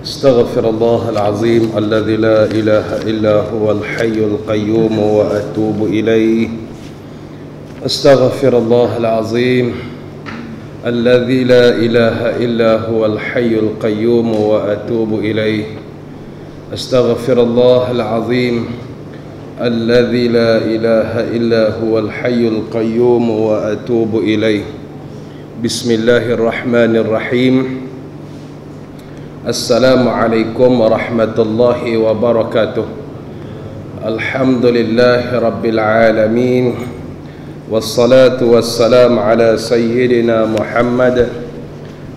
استغفر الله العظيم الذي لا إله إلا هو الحي القيوم وأتوب إليه. استغفر الله العظيم الذي لا إله إلا هو الحي القيوم وأتوب إليه. استغفر الله العظيم الذي لا إله إلا هو الحي القيوم وأتوب إليه. بسم الله الرحمن الرحيم. Assalamualaikum warahmatullahi wabarakatuh. Alhamdulillahi rabbil alamin. Wassalatu wassalamu ala sayyidina Muhammad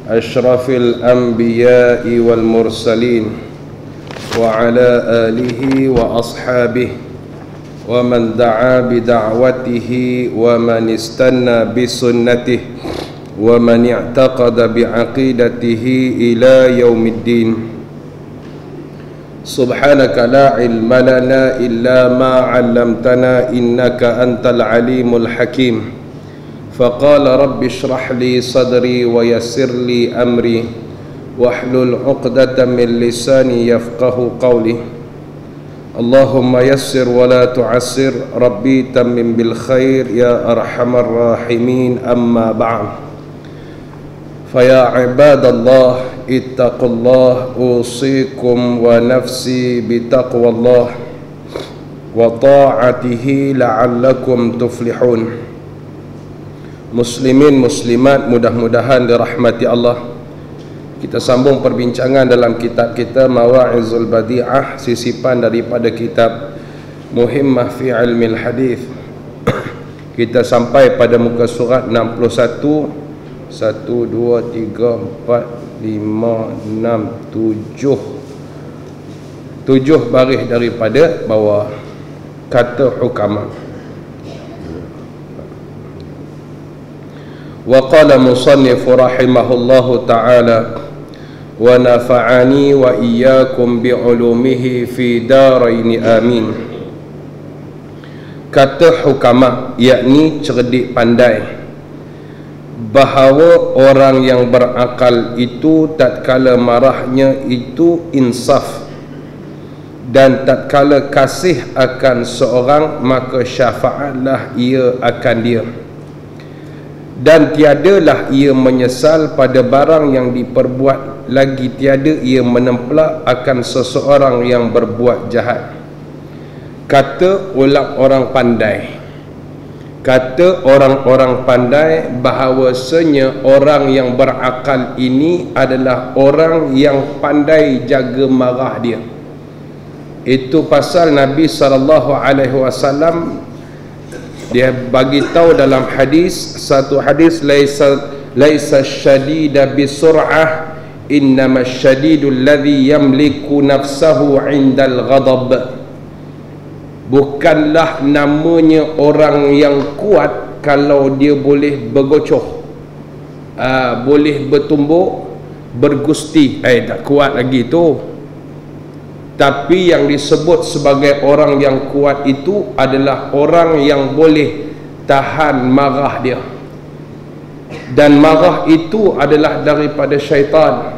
ashrafil anbiya'i wal mursalin wa ala alihi wa ashabihi wa man da'a bi da'watihi wa man istanna bi sunnatihi wa man i'taqada bi aqidatihi ila yaumiddin. Subhanaka la ilma lana illa ma 'allamtana innaka antal alimul hakim. Faqala rabbi shrah li sadri wa yassir li amri wahlul 'uqdatam min lisani yafqahu qawli. Allahumma yassir wa la tu'assir, rabbi tammim bil khair ya arhamar rahimin. Amma ba'd. Faya ibadallah ittaqullah usikum wa nafsi bitaqwallah wa ta'atihi la'allakum tuflihun. Muslimin muslimat, mudah-mudahan dirahmati Allah. Kita sambung perbincangan dalam kitab kita Mawa'izul Badi'ah, sisipan daripada kitab Muhimmah fi Ilmil Hadith. Kita sampai pada muka surat 61. 1, 2, 3, 4, 5, 6, 7 baris daripada bawah. Kata hukama. Wa qala musannifu rahimahullahu ta'ala wa nafa'ani wa iyyakum bi'ulumihi fi daraini amin. Kata hukama, yakni cerdik pandai, bahawa orang yang berakal itu tatkala marahnya itu insaf, dan tatkala kasih akan seorang maka syafaatlah ia akan dia, dan tiadalah ia menyesal pada barang yang diperbuat, lagi tiada ia menempelak akan seseorang yang berbuat jahat. Kata ulama orang pandai, kata orang-orang pandai bahawasanya orang yang berakal ini adalah orang yang pandai jaga marah dia. Itu pasal Nabi SAW dia bagi tahu dalam hadis, satu hadis, laisa syadida bisur'ah innama syadidul ladzi yamliku nafsahu 'indal ghadab. Bukanlah namanya orang yang kuat kalau dia boleh bergocoh, boleh bertumbuk, bergusti, tak kuat lagi tu. Tapi yang disebut sebagai orang yang kuat itu adalah orang yang boleh tahan marah dia, dan marah itu adalah daripada syaitan.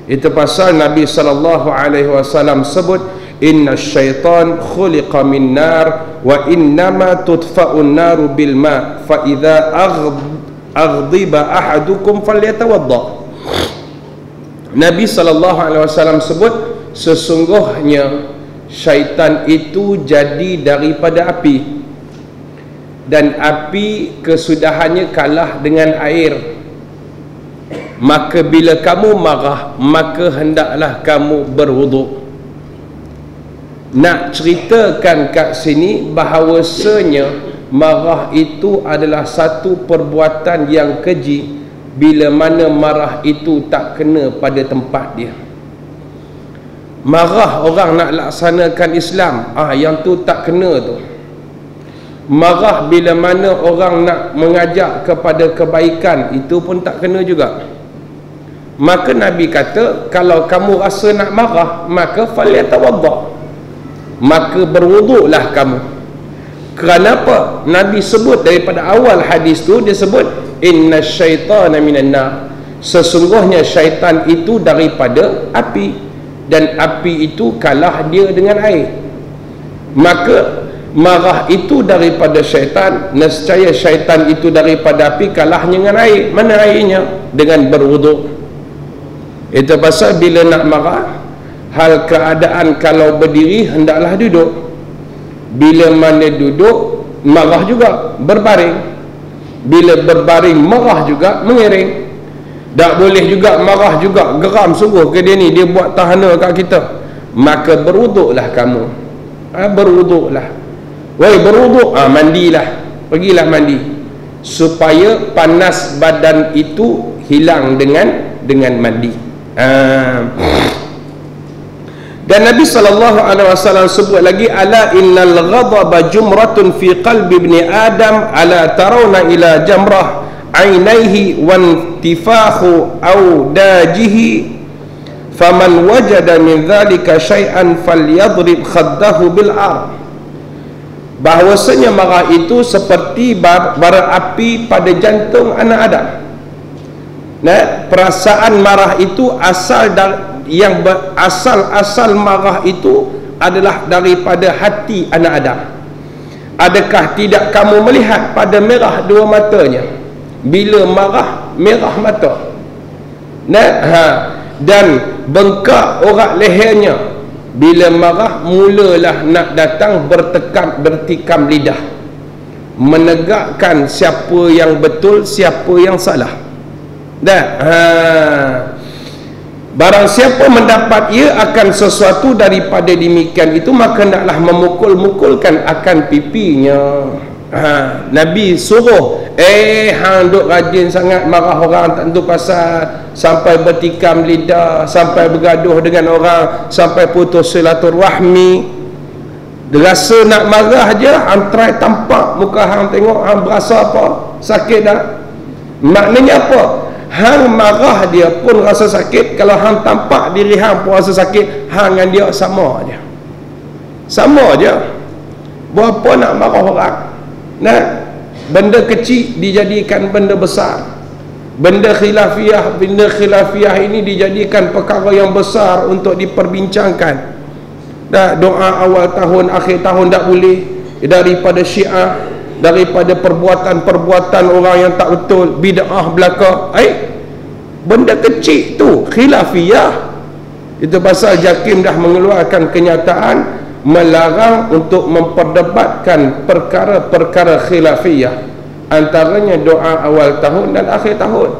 Itu pasal Nabi SAW sebut, inna syaitan khuliqa min nar wa innama tudfa'un naru bil ma fa idza aghdiba ahadukum falyatawadda. Nabi SAW sebut, sesungguhnya syaitan itu jadi daripada api, dan api kesudahannya kalah dengan air. Maka bila kamu marah, maka hendaklah kamu berwuduk. Nak ceritakan kat sini bahawasanya marah itu adalah satu perbuatan yang keji bila mana marah itu tak kena pada tempat dia. Marah orang nak laksanakan Islam, yang tu tak kena tu. Marah bila mana orang nak mengajak kepada kebaikan, itu pun tak kena juga. Maka Nabi kata, kalau kamu rasa nak marah, maka falyatawadda, maka berwuduklah kamu. Kenapa Nabi sebut daripada awal hadis tu, dia sebut inna syaitana minan nar, sesungguhnya syaitan itu daripada api, dan api itu kalah dia dengan air. Maka marah itu daripada syaitan, nescaya syaitan itu daripada api, kalah dengan air. Mana airnya? Dengan berwuduk. Itu pasal bila nak marah, hal keadaan kalau berdiri hendaklah duduk. Bila mana duduk, marah juga berbaring. Bila berbaring, marah juga mengiring. Tak boleh juga marah juga geram sungguh ke dia ni, dia buat tahana kat kita. Maka berwuduklah kamu. Berwuduklah. Woi, berwuduk, mandilah. Pergilah mandi supaya panas badan itu hilang dengan mandi. Dan Nabi SAW sebut lagi, ala innal ghadaba jumratun fi qalbi ibni adam, ala tarawna ila jamrah ainaihi wantifakhu awdajihi, faman wajada min dhalika syai'an falyadrib khaddahu bil ar. Bahawasanya marah itu seperti bara api pada jantung anak Adam. Nah, perasaan marah itu asal marah itu adalah daripada hati anak Adam. Adakah tidak kamu melihat pada merah dua matanya? Bila marah, merah mata. Dan bengkak orak lehernya. Bila marah, mulalah nak datang bertikam lidah, menegakkan siapa yang betul, siapa yang salah. Barang siapa mendapat ia akan sesuatu daripada demikian itu, maka naklah memukul-mukulkan akan pipinya. Nabi suruh, hang duk rajin sangat marah orang tak tentu pasal, sampai bertikam lidah, sampai bergaduh dengan orang, sampai putus silaturahmi. Rasa nak marah je, hang try tampak muka hang, tengok hang berasa apa? Sakit tak? Maknanya apa? Hang marah dia pun rasa sakit. Kalau hang tampak diri hang pun rasa sakit, hang dengan dia sama je. Sama je. Berapa nak marah orang? Benda kecil dijadikan benda besar. Benda khilafiyah ini dijadikan perkara yang besar untuk diperbincangkan. Doa awal tahun, akhir tahun tak boleh. Daripada Syiah, daripada perbuatan-perbuatan orang yang tak betul, bid'ah belaka. Benda kecil tu khilafiyah. Itu pasal JAKIM dah mengeluarkan kenyataan melarang untuk memperdebatkan perkara-perkara khilafiyah, antaranya doa awal tahun dan akhir tahun.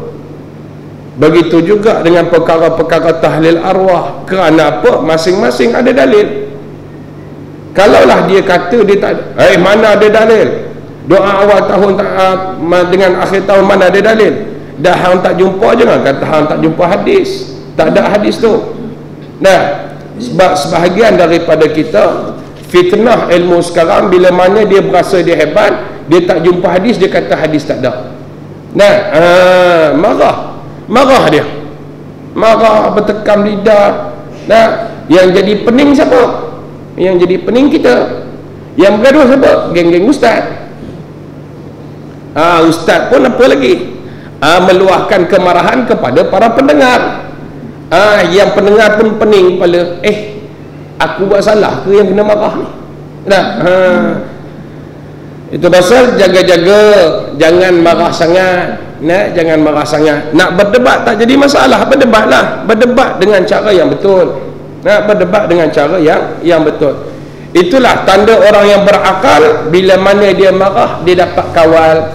Begitu juga dengan perkara-perkara tahlil arwah. Kerana apa? Masing-masing ada dalil. Kalaulah dia kata dia tak, mana ada dalil? Doa awal tahun dengan akhir tahun mana ada dalil? Dah hang tak jumpa, jangan kata hang tak jumpa hadis. Tak ada hadis tu. Sebab sebahagian daripada kita fitnah ilmu sekarang, bila mana dia berasa dia hebat, dia tak jumpa hadis, dia kata hadis tak ada. Marah dia, marah, bertekam lidah. Yang jadi pening siapa? Yang jadi pening kita. Yang bergaduh siapa? Geng-geng ustaz. Ustaz pun apa lagi? Meluahkan kemarahan kepada para pendengar. Yang pendengar pun pening kepala. Aku buat salah ke yang kena marah ni? Itu pasal jaga-jaga, jangan marah sangat. Jangan marah sangat. Nak berdebat tak jadi masalah, berdebatlah. Berdebat dengan cara yang betul. Berdebat dengan cara yang betul. Itulah tanda orang yang berakal. Bila mana dia marah, dia dapat kawal.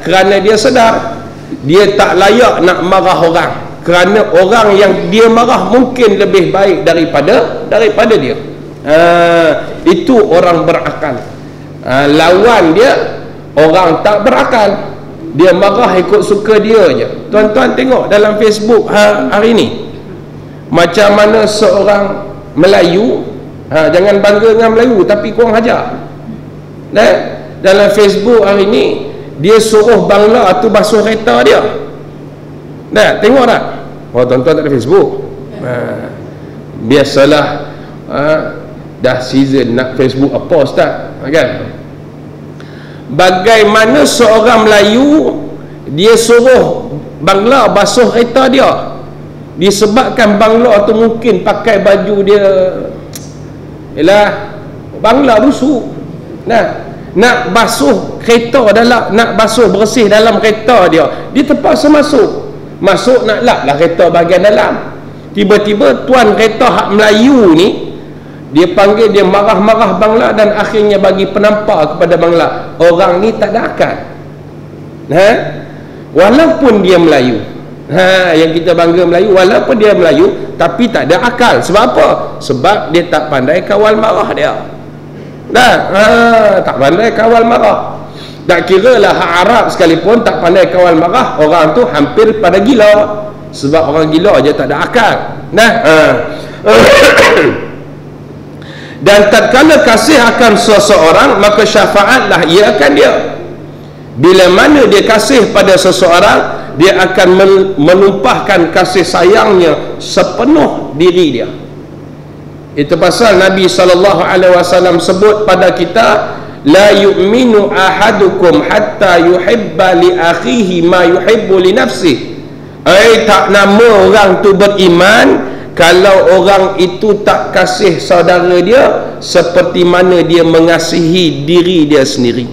Kerana dia sedar dia tak layak nak marah orang, kerana orang yang dia marah mungkin lebih baik daripada dia. Itu orang berakal. Lawan dia orang tak berakal, dia marah ikut suka dia je. Tuan-tuan tengok dalam Facebook hari ni, macam mana seorang Melayu, jangan bangga dengan Melayu tapi kurang ajar. Dalam Facebook hari ni, dia suruh bangla tu basuh kereta dia. Tengok tak? Tuan-tuan tak ada Facebook. Biasalah, dah season nak Facebook apa ustaz, kan? Bagaimana seorang Melayu dia suruh bangla basuh kereta dia, disebabkan bangla tu mungkin pakai baju dia ialah bangla busuk. Nak basuh kereta dalam, nak basuh bersih dalam kereta dia terpaksa masuk nak lap lah kereta bahagian dalam. Tiba-tiba tuan kereta hak Melayu ni, dia panggil, dia marah-marah bangla dan akhirnya bagi penampar kepada bangla, orang ni tak ada akal. Walaupun dia Melayu, yang kita bangga Melayu, walaupun dia Melayu tapi tak ada akal. Sebab apa? Sebab dia tak pandai kawal marah dia. Tak pandai kawal marah. Tak kira lah hak Arab sekalipun tak pandai kawal marah, orang tu hampir pada gila. Sebab orang gila aja tak ada akal. Dan tatkala kasih akan seseorang, maka syafaatlah ia akan dia. Bila mana dia kasih pada seseorang, dia akan menumpahkan kasih sayangnya sepenuh diri dia. Itu pasal Nabi SAW sebut pada kita, la yu'minu ahadukum hatta yuhibba li akhihi ma yuhibbu li nafsihi. Tak nama orang tu beriman kalau orang itu tak kasih saudara dia seperti mana dia mengasihi diri dia sendiri.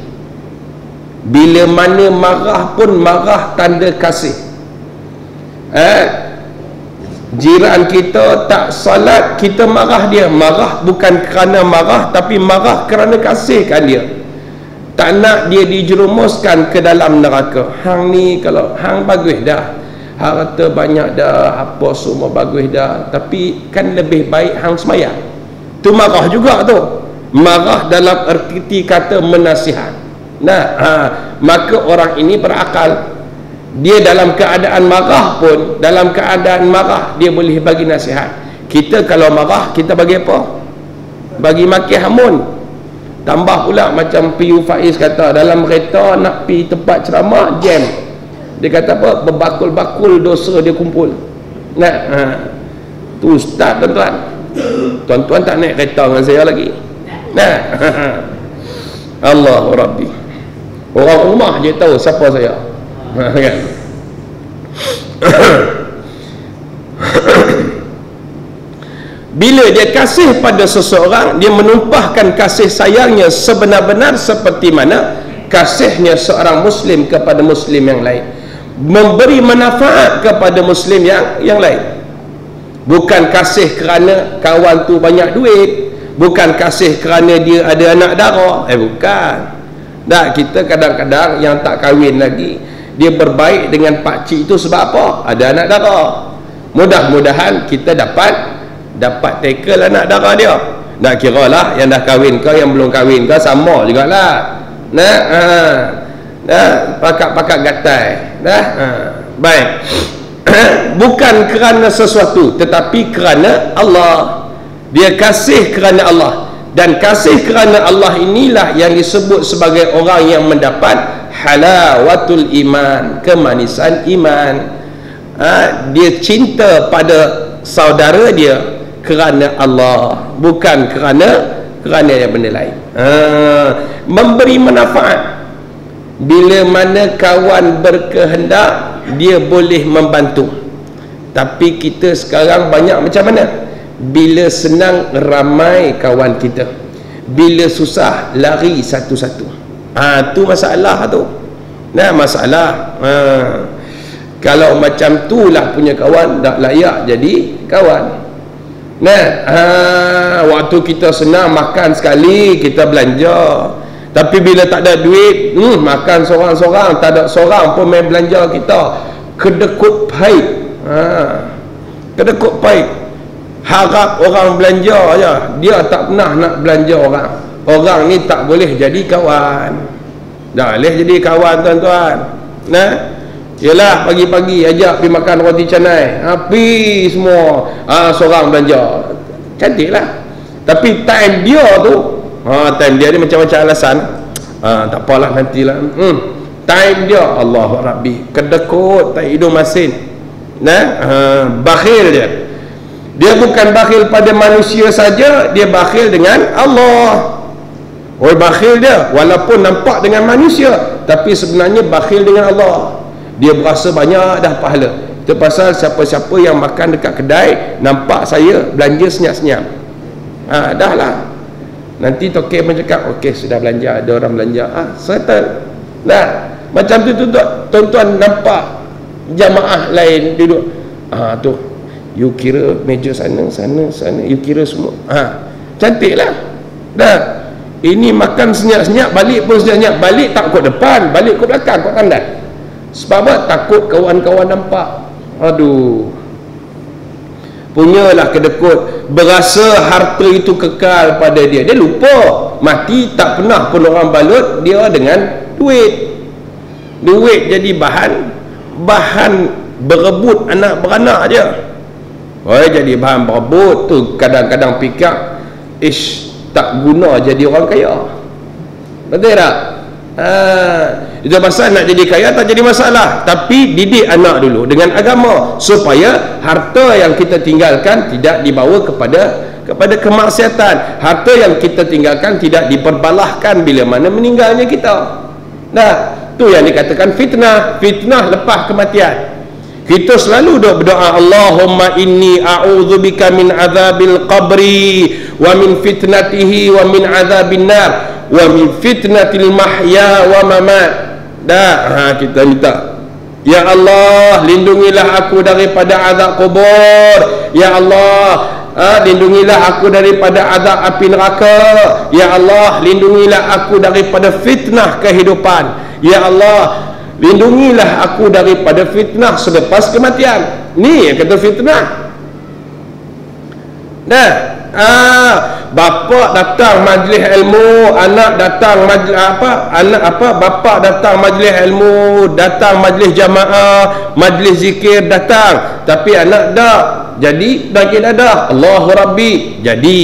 Bila mana marah pun marah tanda kasih. Jiran kita tak salat, kita marah dia. Marah bukan kerana marah, tapi marah kerana kasihkan dia. Tak nak dia dijerumuskan ke dalam neraka. Hang ni kalau hang bagus dah, harta banyak dah, apa semua bagus dah, tapi kan lebih baik hang semayang. Tu marah juga tu. Marah dalam erti kata menasihat. Maka orang ini berakal. Dia dalam keadaan marah pun, dalam keadaan marah dia boleh bagi nasihat. Kita kalau marah, kita bagi apa? Bagi maki hamun. Tambah pula macam P.U. Faiz kata, dalam kereta nak pergi tempat ceramah, jam. Dia kata apa? Berbakul-bakul dosa dia kumpul. Tu ustaz tuan-tuan. Tuan-tuan tak naik kereta dengan saya lagi. Allahu Rabbi. Orang rumah je tahu siapa saya. Kan? Bila dia kasih pada seseorang, dia menumpahkan kasih sayangnya sebenar-benar seperti mana kasihnya seorang muslim kepada muslim yang lain, memberi manfaat kepada muslim yang lain. Bukan kasih kerana kawan tu banyak duit, bukan kasih kerana dia ada anak dara. Bukan. Tak, kita kadang-kadang yang tak kahwin lagi, dia berbaik dengan pakcik itu sebab apa? Ada anak dara. Mudah-mudahan kita dapat tackle anak dara dia. Tak kira lah yang dah kahwin ke yang belum kahwin ke, sama jugalah. Pakat-pakat gatai. Baik. Bukan kerana sesuatu, tetapi kerana Allah. Dia kasih kerana Allah. Dan kasih kerana Allah inilah yang disebut sebagai orang yang mendapat halawatul iman, kemanisan iman. Dia cinta pada saudara dia kerana Allah, bukan kerana yang benda lain. Memberi manfaat. Bila mana kawan berkehendak, dia boleh membantu. Tapi kita sekarang banyak macam mana? Bila senang ramai kawan kita, bila susah lari satu-satu. Tu masalah tu. Masalah. Kalau macam tu lah punya kawan, tak layak jadi kawan. Waktu kita senang makan sekali, kita belanja. Tapi bila tak ada duit, makan seorang-seorang, tak ada seorang pun main belanja kita. Kedekut pahit. Kedekut pahit. Harap orang belanja aja, dia tak pernah nak belanja orang. Orang ni tak boleh jadi kawan. Dah boleh jadi kawan tuan-tuan. Yalah, pagi-pagi ajak pergi makan roti canai, pergi semua, seorang belanja, cantik lah. Tapi time dia tu, time dia ni macam-macam alasan. Tak apalah, nantilah. Time dia, Allah Rabbi, kedekut tak hidung masin. Bakhil dia. Dia bukan bakhil pada manusia saja, dia bakhil dengan Allah. Bakhil dia walaupun nampak dengan manusia, tapi sebenarnya bakhil dengan Allah. dia berasa banyak dah pahala. Itu pasal siapa-siapa yang makan dekat kedai nampak saya belanja senyap-senyap, dah lah. Nanti tokek pun cakap, okey sudah belanja, ada orang belanja, settle dah. Macam tu tuan-tuan nampak jamaah lain duduk, tu you kira meja sana, you kira semua, cantik lah dah. Ini makan senyap-senyap, balik pun senyap-senyap, balik tak kot depan, balik kot belakang, kot tandas. Sebab apa? Takut kawan-kawan nampak. Aduh, punyalah kedekut, berasa harta itu kekal pada dia. Dia lupa mati tak pernah pun orang balut dia dengan duit. Duit jadi bahan berebut anak beranak je. Jadi bahan berebut tu kadang-kadang fikir tak guna jadi orang kaya. Betul tak? Itu pasal nak jadi kaya tak jadi masalah, tapi didik anak dulu dengan agama supaya harta yang kita tinggalkan tidak dibawa kepada kemaksiatan. Harta yang kita tinggalkan tidak diperbalahkan bila mana meninggalnya kita. Nah, tu yang dikatakan fitnah lepas kematian. Kita selalu berdoa, Allahumma inni a'udzubika min azabil qabri wa min fitnatihi wa min azabin nar wa min fitnatil mahya wa mamat. Kita minta, ya Allah, lindungilah aku daripada azab kubur. Ya Allah, lindungilah aku daripada azab api neraka. Ya Allah, lindungilah aku daripada fitnah kehidupan. Ya Allah, lindungilah aku daripada fitnah selepas kematian. Ni yang kata fitnah. Bapa datang majlis ilmu, anak datang majlis bapa datang majlis ilmu, datang majlis jamaah, majlis zikir datang, tapi anak dah jadi dah Allahu Rabbi jadi.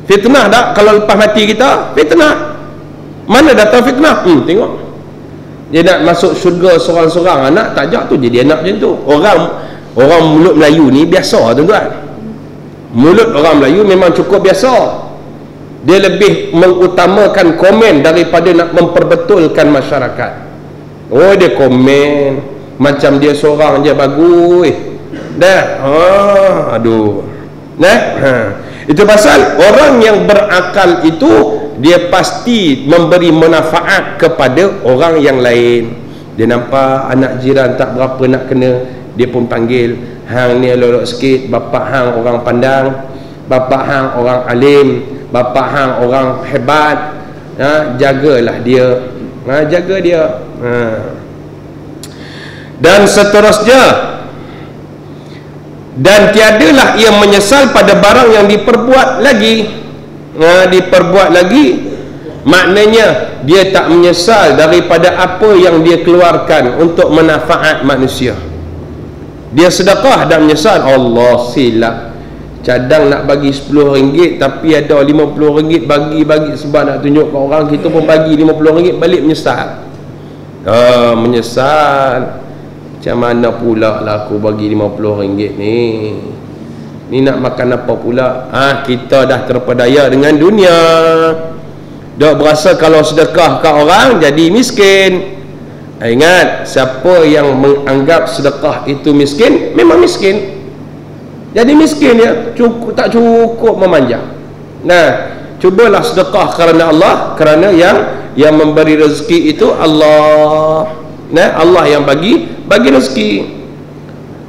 Fitnah tak kalau lepas mati kita? Fitnah. Mana datang fitnah? Tengok, dia nak masuk syurga seorang-seorang anak, tak ajak tu jadi anak macam tu. Orang mulut Melayu ni biasa tuan-tuan. Mulut orang Melayu memang cukup biasa. Dia lebih mengutamakan komen daripada nak memperbetulkan masyarakat. Dia komen macam dia seorang je bagus dah. Aduh. Itu pasal orang yang berakal itu dia pasti memberi manfaat kepada orang yang lain. Dia nampak anak jiran tak berapa nak kena, dia pun panggil, hang ni elok sikit, bapak hang orang pandang, bapak hang orang alim, bapak hang orang hebat, jagalah dia, jaga dia, dan seterusnya. Dan tiadalah ia menyesal pada barang yang diperbuat lagi. Diperbuat lagi maknanya dia tak menyesal daripada apa yang dia keluarkan untuk manfaat manusia. Dia sedekah dan menyesal, Allah silap, cadang nak bagi RM10 tapi ada RM50 bagi sebab nak tunjuk ke orang, kita pun bagi RM50 balik, menyesal. Menyesal, macam mana pula lah aku bagi RM50 ni nak makan apa pula? Kita dah terpedaya dengan dunia, dah berasa kalau sedekah kat orang jadi miskin. Ingat, siapa yang menganggap sedekah itu miskin, memang miskin. Jadi miskin dia, tak cukup memanja. Cubalah sedekah kerana Allah, kerana yang memberi rezeki itu Allah. Allah yang bagi rezeki.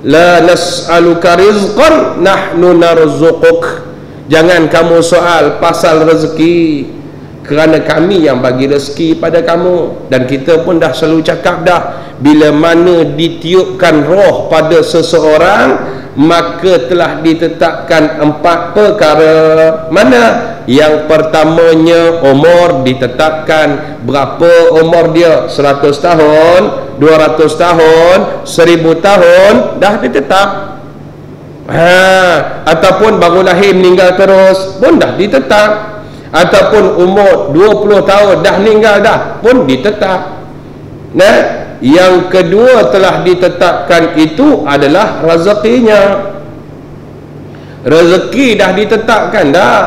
La nas'aluka rizqan nahnu narzuquk. Jangan kamu soal pasal rezeki, kerana kami yang bagi rezeki pada kamu. Dan kita pun dah selalu cakap dah, bila mana ditiupkan roh pada seseorang, maka telah ditetapkan 4 perkara. Mana? Yang pertamanya umur ditetapkan. Berapa umur dia? 100 tahun, 200 tahun, 1000 tahun, dah ditetap. Ataupun baru lahir meninggal terus pun dah ditetap. Ataupun umur 20 tahun dah meninggal dah pun ditetap. Yang kedua telah ditetapkan itu adalah rezekinya. Rezeki dah ditetapkan dah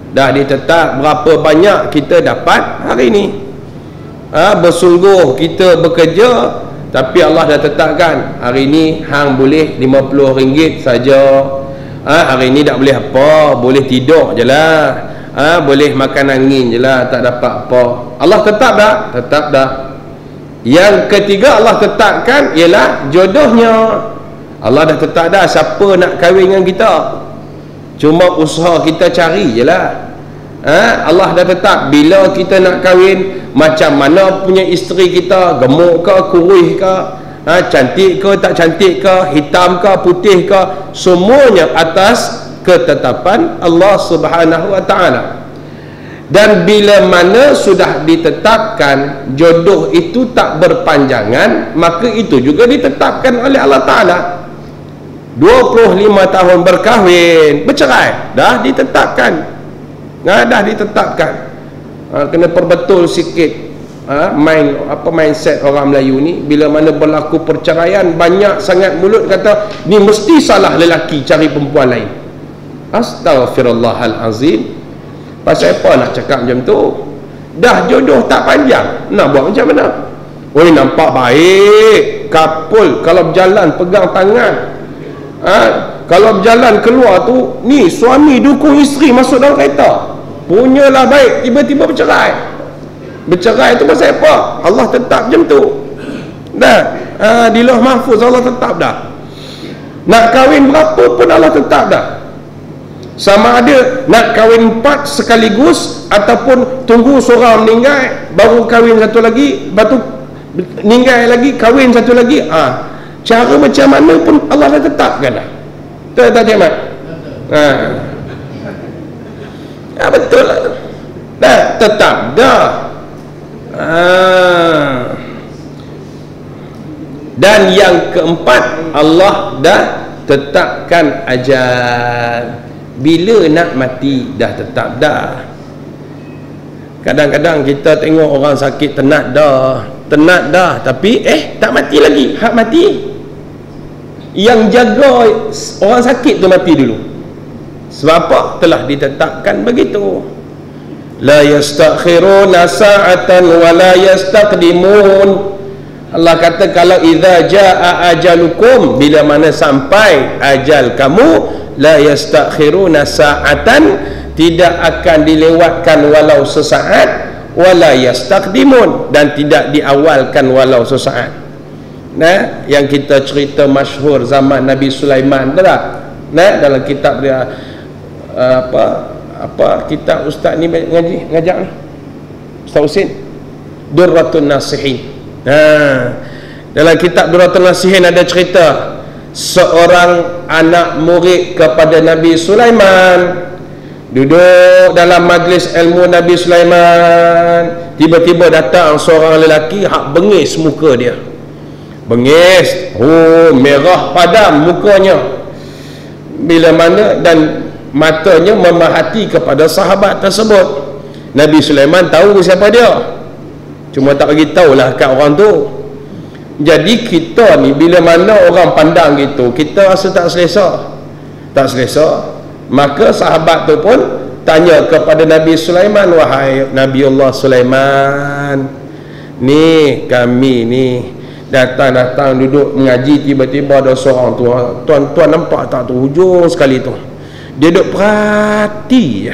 ditetap berapa banyak kita dapat hari ini. Bersungguh kita bekerja Tapi Allah dah tetapkan hari ni hang boleh RM50 saja. Hari ni tak boleh apa, boleh tidur je lah. Boleh makan angin je lah, tak dapat apa. Allah tetap dah? Tetap dah. Yang ketiga Allah tetapkan ialah jodohnya. Allah dah tetap dah siapa nak kahwin dengan kita, cuma usaha kita cari je lah. Allah dah tetap bila kita nak kahwin, macam mana punya isteri kita, gemuk ke, kurus ke, cantik ke, tak cantik ke, hitam ke, putih ke, semuanya atas ketetapan Allah Subhanahu wa ta'ala. Dan bila mana sudah ditetapkan jodoh itu tak berpanjangan, maka itu juga ditetapkan oleh Allah Ta'ala. 25 tahun berkahwin, bercerai, dah ditetapkan. Dah ditetapkan. Kena perbetul sikit mindset orang Melayu ni. Bila mana berlaku perceraian, banyak sangat mulut kata ni mesti salah lelaki cari perempuan lain. Astaghfirullahalazim. Pasal apa nak cakap macam tu? Dah jodoh tak panjang, nak buat macam mana? Oi, nampak baik couple kalau berjalan pegang tangan, kalau berjalan keluar tu, ni suami dukung isteri masuk dalam kereta, punyalah baik, tiba-tiba bercerai. Bercerai tu pasal apa? Allah tetap macam tu dah. Di Lauh Mahfuz Allah tetap dah. Nak kahwin berapa pun Allah tetap dah. Sama ada nak kahwin 4 sekaligus ataupun tunggu seorang meninggal baru kahwin satu lagi, lepas tu meninggal lagi kahwin satu lagi. Cara macam mana pun Allah dah tetapkan dah. Betul tak Jamat? Betul lah. Dah tetap dah. Dan yang keempat, Allah dah tetapkan ajal. Bila nak mati dah tetap dah. Kadang-kadang kita tengok orang sakit tenat dah, tapi tak mati lagi. Hak mati, yang jaga orang sakit tu mati dulu. Sebab apa? Telah ditetapkan begitu. La yastakhiruna sa'atan wa la yastaqdimun. Allah kata kalau idza jaa ajalukum, bila mana sampai ajal kamu, la yastakhiruna sa'atan, tidak akan dilewatkan walau sesaat, wala yastaqdimun, dan tidak diawalkan walau sesaat. Yang kita cerita masyhur zaman Nabi Sulaiman tu lah. Dalam kitab dia apa kitab ustaz ni ngajak ni, Ustaz Husin, Durratun Nasihin. Dalam kitab Durratun Nasihin ada cerita seorang anak murid kepada Nabi Sulaiman duduk dalam majlis ilmu Nabi Sulaiman. Tiba-tiba datang seorang lelaki hak bengis muka dia. Bengis, merah padam mukanya. Bila mana dan matanya memahati kepada sahabat tersebut. Nabi Sulaiman tahu siapa dia, cuma tak bagi tahulah kat orang tu. Jadi kita ni bila mana orang pandang gitu, kita rasa tak selesa. Maka sahabat tu pun tanya kepada Nabi Sulaiman, wahai Nabiullah Sulaiman, ni kami ni datang duduk mengaji, tiba-tiba ada seorang tu, tuan nampak tak tu, hujung sekali tu, dia duduk perhati je,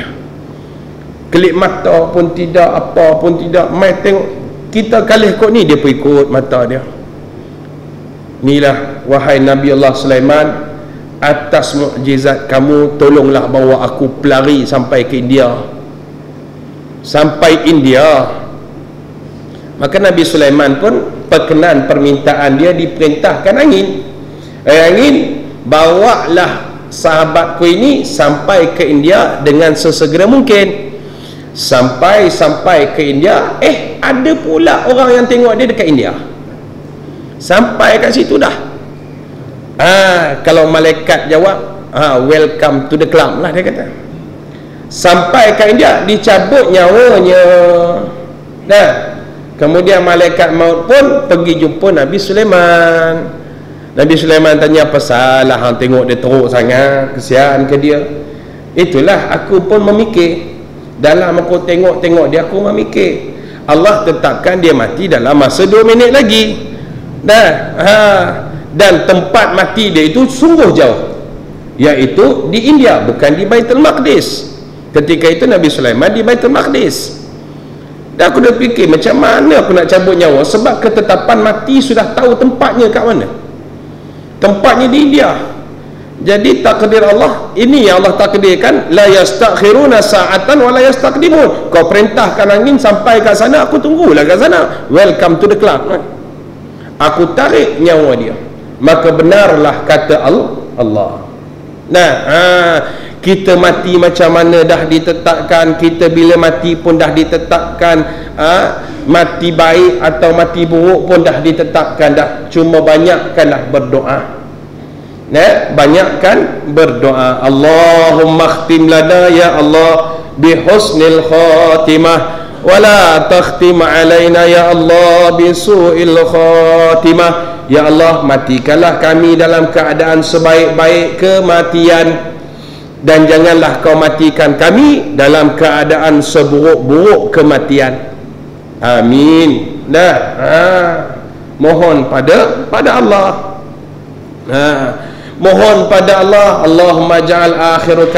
kelip mata pun tidak, apa pun tidak, mai tengok kita kalih kot ni, dia pun ikut mata dia. Inilah wahai Nabi Allah Sulaiman, atas mukjizat kamu tolonglah bawa aku pelari sampai ke India. Maka Nabi Sulaiman pun perkenan permintaan dia, diperintahkan angin, bawalah sahabatku ini sampai ke India dengan sesegera mungkin. Sampai ke India, ada pula orang yang tengok dia dekat India. Sampai kat situ dah, kalau malaikat jawab, welcome to the club lah, dia kata. Sampai kat India, dicabut nyawanya. Kemudian malaikat maut pun pergi jumpa Nabi Sulaiman. Nabi Sulaiman tanya, apa salah hang tengok dia teruk sangat, kesian ke dia? Itulah aku pun memikir. Dalam aku tengok dia, aku memikir Allah tetapkan dia mati dalam masa 2 minit lagi. Dan tempat mati dia itu sungguh jauh, iaitu di India, bukan di Baitul Maqdis. Ketika itu Nabi Sulaiman di Baitul Maqdis. Dan aku dah fikir macam mana aku nak cabut nyawa, sebab ketetapan mati sudah tahu tempatnya kat mana. Tempatnya di India. Jadi takdir Allah ini yang Allah takdirkan, la yastakhiruna sa'atan wa la yastaqdimun. Kau perintahkan angin sampai kat sana, aku tunggulah kat sana. Welcome to the club. Aku tarik nyawa dia, maka benarlah kata Allah. Kita mati macam mana dah ditetapkan, kita bila mati pun dah ditetapkan, mati baik atau mati buruk pun dah ditetapkan dah. Cuma banyakkanlah berdoa. Banyakkan berdoa. Allahumma khtim lana ya Allah bi husnil khatimah wa la takhtim alaina ya Allah bi su'il khatimah. Ya Allah, matikanlah kami dalam keadaan sebaik-baik kematian, dan janganlah kau matikan kami dalam keadaan seburuk-buruk kematian. Amin. Mohon pada Allah. Mohon pada Allah. Allahumma ja'al akhiru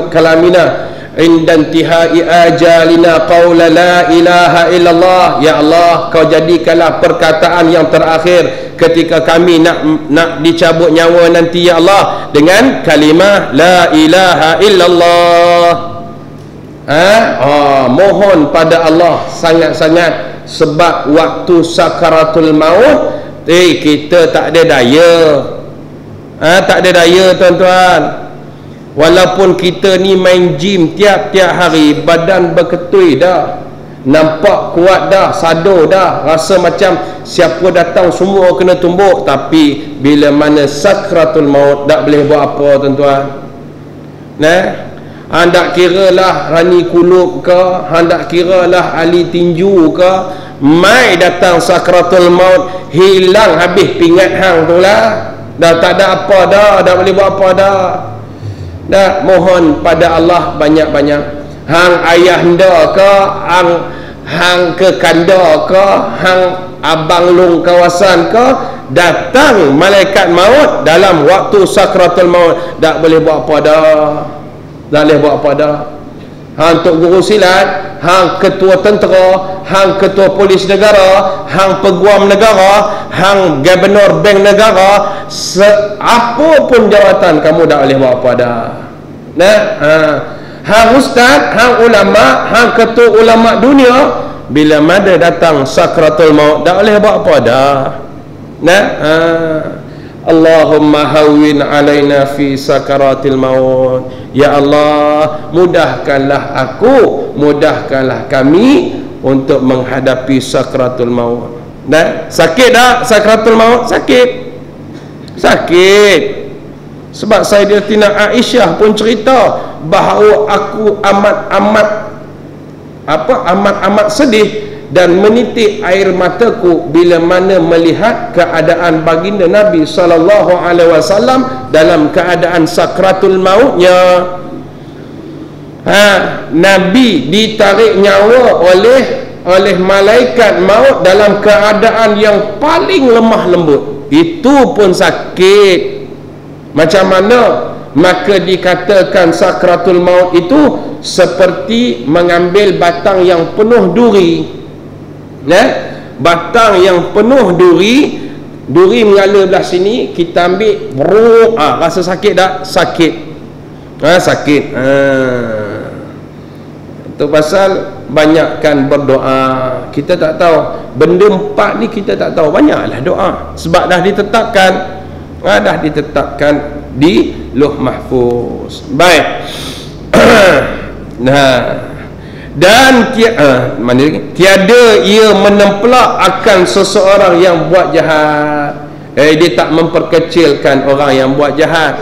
kalamina inda intihai ajalina qawla la ilaha illallah. Ya Allah, kau jadikanlah perkataan yang terakhir ketika kami nak dicabut nyawa nanti, ya Allah, dengan kalimah la ilaha illallah. Mohon pada Allah sangat-sangat, sebab waktu sakaratul maut kita tak ada daya. Tak ada daya, tuan-tuan. Walaupun kita ni main gym tiap-tiap hari, badan berketui dah, nampak kuat dah, sado dah, rasa macam siapa datang semua kena tumbuk, tapi bila mana sakratul maut tak boleh buat apa, tuan-tuan. Hendak kiralah Rani Kulub ke, hendak kiralah Ali Tinju ke, mai datang sakratul maut, hilang habis pingat hang tu lah. Dah tak ada apa dah, dah boleh buat apa dah. Dah mohon pada Allah banyak-banyak. Hang ayahanda ke, hang ke kanda ke, hang abang long kawasan ke, datang malaikat maut dalam waktu sakratul maut, tak boleh buat apa dah. Tak boleh buat apa dah. Hang tok guru silat, hang ketua tentera, hang ketua polis negara, hang peguam negara, hang gubernur bank negara, apa pun jawatan kamu tak boleh buat apa dah. Hang ustaz, hang ulama, hang ketua ulama dunia, bila mana datang sakratul maut tak boleh buat apa dah. Allahumma hawwin alaina fi sakaratil maut. Ya Allah, mudahkanlah aku, mudahkanlah kami untuk menghadapi sakratul maut. Sakit tak sakratul maut? Sakit. Sebab Sayyidatina Aisyah pun cerita bahawa aku amat sedih dan menitik air mataku bila mana melihat keadaan baginda Nabi SAW dalam keadaan sakratul mautnya. Nabi ditarik nyawa oleh malaikat maut dalam keadaan yang paling lemah lembut. Itu pun sakit. Macam mana? Maka dikatakan sakratul maut itu seperti mengambil batang yang penuh duri. Batang yang penuh duri mengalir belah sini, kita ambil bruk, rasa sakit tak? Sakit. Sakit. Itu pasal banyakkan berdoa. Kita tak tahu benda empat ni, kita tak tahu, banyaklah doa sebab dah ditetapkan. Dah ditetapkan di Lauh Mahfuz. Baik. Dan tiada ia menempelak akan seseorang yang buat jahat. Dia tak memperkecilkan orang yang buat jahat.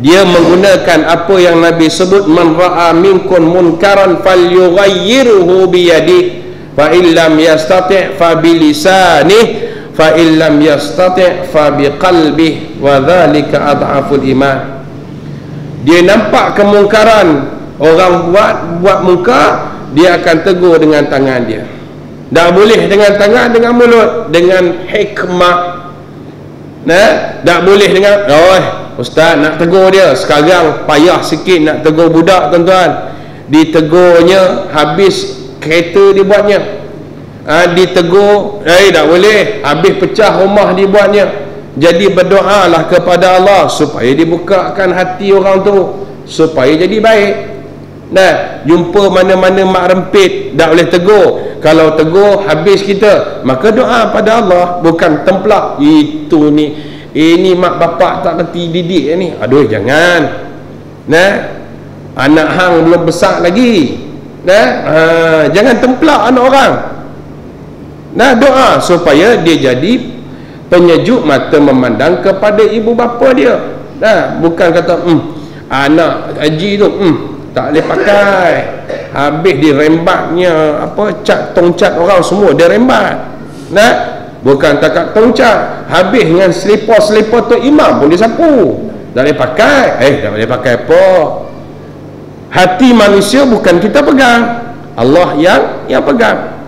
Dia menggunakan apa yang Nabi sebut, man ra'a minkum munkaran falyughayyirhu biyadihi fa illam yastati' fa bilisanihi fa illam yastati' fa biqalbihi wa dhalika adhaful iman. Dia nampak kemungkaran, orang buat munkar, dia akan tegur dengan tangan dia. Tak boleh dengan tangan, dengan mulut, dengan hikmah. Tak boleh dengan ustaz nak tegur dia, sekarang payah sikit nak tegur budak tuan-tuan. Ditegurnya habis kereta dibuatnya. Ditegur, tak boleh, habis pecah rumah dibuatnya. Jadi berdoalah kepada Allah supaya dibukakan hati orang tu, supaya jadi baik. Jumpa mana-mana mak rempit, tak boleh tegur. Kalau tegur habis kita, maka doa pada Allah, bukan templak. Itu ni, ini mak bapak tak reti didik ni. Aduh, jangan. Anak hang belum besar lagi. Jangan templak anak orang. Doa supaya dia jadi penyejuk mata memandang kepada ibu bapa dia. Bukan kata anak haji tu tak boleh pakai, habis dirembatnya cat tongcat orang semua dia rembat. Bukan takat tongcat, habis dengan selipar-selipar tu imam pun dia sapu, tak boleh pakai. Tak boleh pakai apa. Hati manusia bukan kita pegang, Allah yang pegang.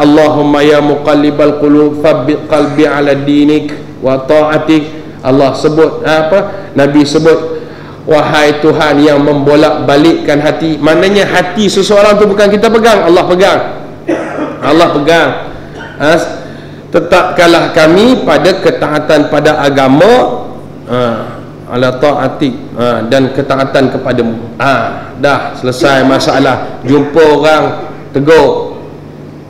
Allahumma ya muqallibal qulub thabbit qalbi ala dinik wa ta'atik. Allah sebut Nabi sebut, wahai Tuhan yang membolak-balikkan hati. Maknanya hati seseorang tu bukan kita pegang, Allah pegang. Allah pegang. Tetapkanlah kami pada ketaatan pada agama, ala ta'atik, dan ketaatan kepadamu. Dah selesai masalah. Jumpa orang tegur,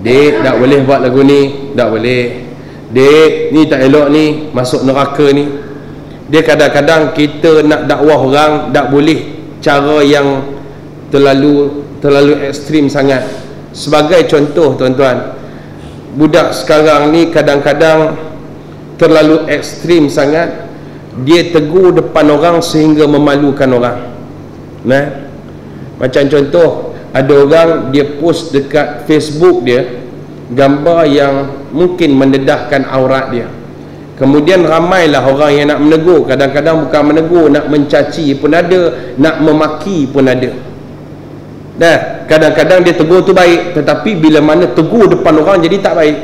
dek tak boleh buat lagu ni, tak boleh dek, ni tak elok ni, masuk neraka ni. Dia kadang-kadang kita nak dakwah orang tak boleh cara yang terlalu ekstrim sangat. Sebagai contoh tuan-tuan, budak sekarang ni kadang-kadang terlalu ekstrim sangat. Dia tegur depan orang sehingga memalukan orang. Macam contoh, ada orang dia post dekat Facebook dia gambar yang mungkin mendedahkan aurat dia. Kemudian ramailah orang yang nak menegur. Kadang-kadang bukan menegur, nak mencaci pun ada, nak memaki pun ada. Kadang-kadang dia tegur tu baik, tetapi bila mana tegur depan orang jadi tak baik.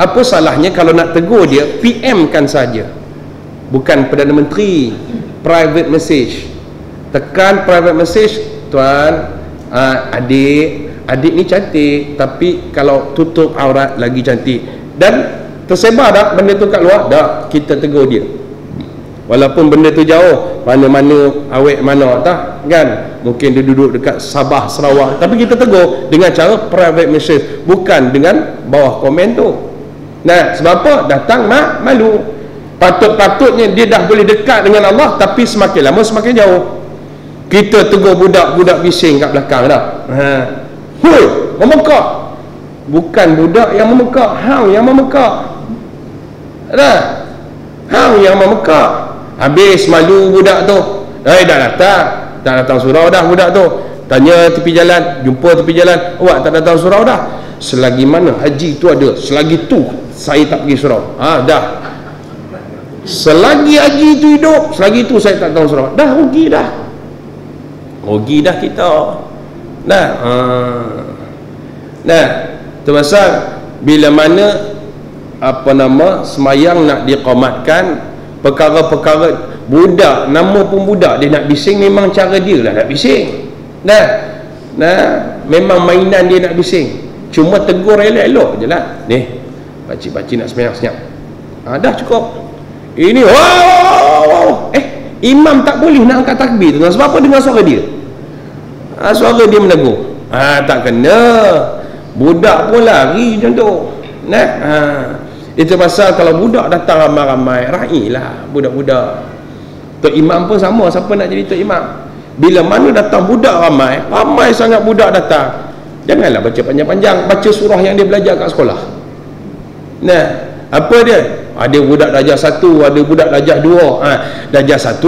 Apa salahnya kalau nak tegur dia, PM kan saja, bukan Perdana Menteri, private message. Tekan private message, tuan, adik ni cantik, tapi kalau tutup aurat lagi cantik. Dan tersebar dah benda tu kat luar, dah kita tegur dia. Walaupun benda tu jauh, mana-mana awet mana tak kan, mungkin dia duduk dekat Sabah, Sarawak, tapi kita tegur dengan cara private message, bukan dengan bawah komen tu. Sebab apa? Datang malu. Patut-patutnya dia dah boleh dekat dengan Allah, tapi semakin lama semakin jauh. Kita tegur budak-budak bising kat belakang dah. Hui, memekak. Bukan budak yang memekak, hang yang memekak. Hang yang memekak. Habis malu budak tu, dah datang surau dah budak tu. Tanya tepi jalan, jumpa tepi jalan, awak tak datang surau dah. Selagi mana haji tu ada, selagi tu saya tak pergi surau. Dah. Selagi haji tu hidup, selagi tu saya tak datang surau. Dah rugi dah. Rugi dah kita. Tu pasal bila mana semayang nak diqamatkan, perkara-perkara budak, nama pun budak, dia nak bising memang cara dia lah nak bising. Memang mainan dia nak bising. Cuma tegur elok-elok je lah. Ni pakcik-pakcik nak semayang senyap, dah cukup. Ini imam tak boleh nak angkat takbir tu. Sebab apa? Dengan suara dia. Suara dia menegur. Tak kena. Budak pun lari macam tu. Itu pasal kalau budak datang ramai-ramai, railah budak-budak. Tok imam pun sama, siapa nak jadi tok imam? Bila mana datang budak ramai sangat budak datang, janganlah baca panjang-panjang, baca surah yang dia belajar kat sekolah. Apa dia? Ada budak darjah 1, ada budak darjah 2. Darjah 1,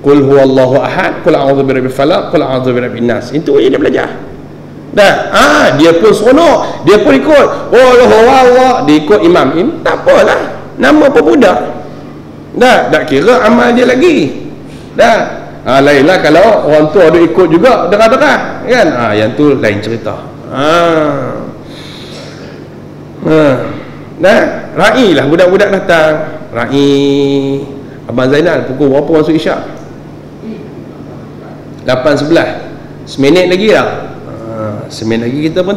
qul huwallahu ahad, qul a'udzu birabbil falaq, qul a'udzu birabbin nas. Itu je dia belajar. Dia pun seronok, dia pun ikut. Allah, dia ikut imam. Tak apalah, nama pun budak. Tak kira amal dia lagi. Lainlah kalau orang tua ada ikut juga derah-derah kan. Yang tu lain cerita. Nah, Rai lah budak-budak datang. Rai Abang Zainal pukul berapa masuk isyak? 8.11. Seminit lagi lah. Seminit lagi kita pun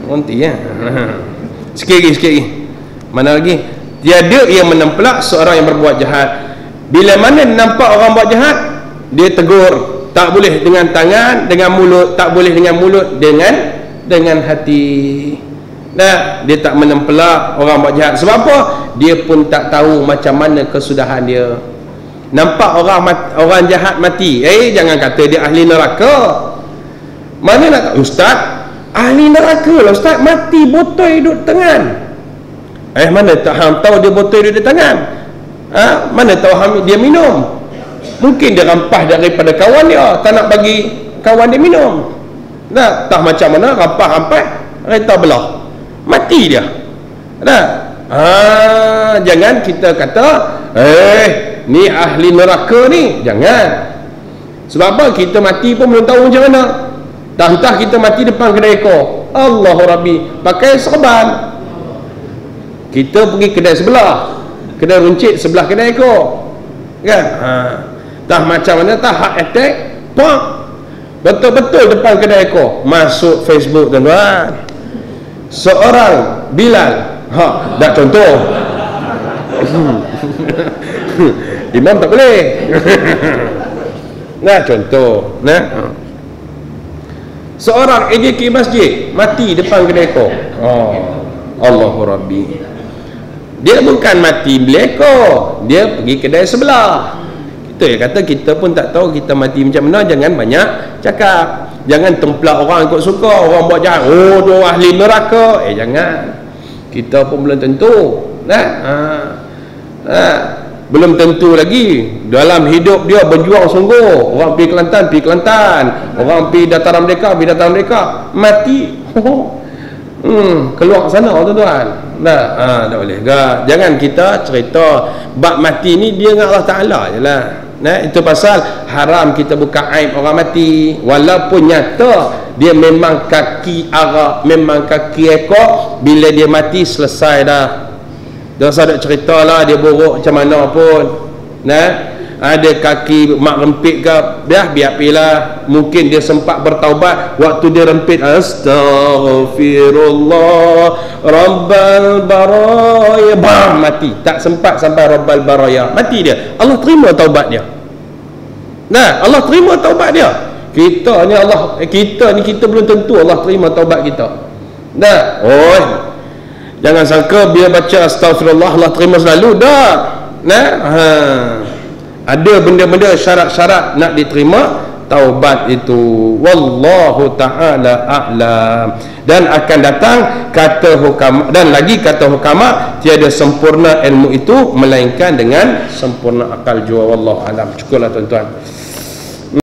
nanti ya. Sikit lagi. Mana lagi? Tiada yang menempelak seorang yang berbuat jahat. Bila mana nampak orang buat jahat, dia tegur. Tak boleh dengan tangan, dengan mulut. Tak boleh dengan mulut, dengan hati. Nah, dia tak menempelak orang buat jahat. Sebab apa? Dia pun tak tahu macam mana kesudahan dia. Nampak orang jahat mati, jangan kata dia ahli neraka. Mana nak tahu? Ustaz, ahli neraka lah Ustaz, mati botol duduk tangan. Mana tak hang tahu dia botol duduk di tangan? Mana tahu hang dia minum? Mungkin dia rampas daripada kawan dia, tak nak bagi kawan dia minum. Nah, tak macam mana rampas kereta belah, mati dia. Nah, jangan kita kata ni ahli neraka ni, jangan. Sebab apa? Kita mati pun belum tahu macam mana. Entah kita mati depan kedai ekor, Allahu Rabbi, pakai serban. Kita pergi kedai sebelah, kedai runcit sebelah kedai ekor, kan? Tak macam mana, tak heart attack, pak, betul-betul depan kedai ekor. Masuk Facebook tuan-tuan, seorang Bilal, dah contoh. Imam tak boleh. Nah, contoh. Nah, seorang AJK masjid mati depan kedai ekor. Allahu Rabbi. Dia bukan mati belekor, dia pergi kedai sebelah. Kita kata kita pun tak tahu kita mati macam mana. Jangan banyak cakap, jangan templak orang ikut suka. Orang buat jahat, tu ahli neraka. Jangan. Kita pun belum tentu. Belum tentu lagi. Dalam hidup dia berjuang sungguh. Orang pergi Kelantan, orang pergi dataran mereka, mati. Keluar sana tuan-tuan. Tak boleh. Jangan kita cerita bab mati ni dia dengan Allah Ta'ala je lah. Itu pasal haram kita buka aib orang mati. Walaupun nyata dia memang kaki arak, memang kaki ekor, bila dia mati selesai dah. Dah usah nak cerita lah dia buruk macam mana pun. Ada kaki mak rempit ke, biar pilah. Mungkin dia sempat bertaubat waktu dia rempit, astaghfirullah rabbal baraya, mati. Tak sempat sampai rabbal baraya, mati dia. Allah terima taubat dia. Allah terima taubat dia. Kita ni belum tentu Allah terima taubat kita. Jangan sangka bila baca astaghfirullah Allah terima selalu. Ada benda-benda syarat-syarat nak diterima taubat itu. Wallahu ta'ala a'lam. Dan akan datang kata hukama, dan lagi kata hukama, tiada sempurna ilmu itu melainkan dengan sempurna akal jua. Wallahu a'lam. Cukuplah tuan-tuan.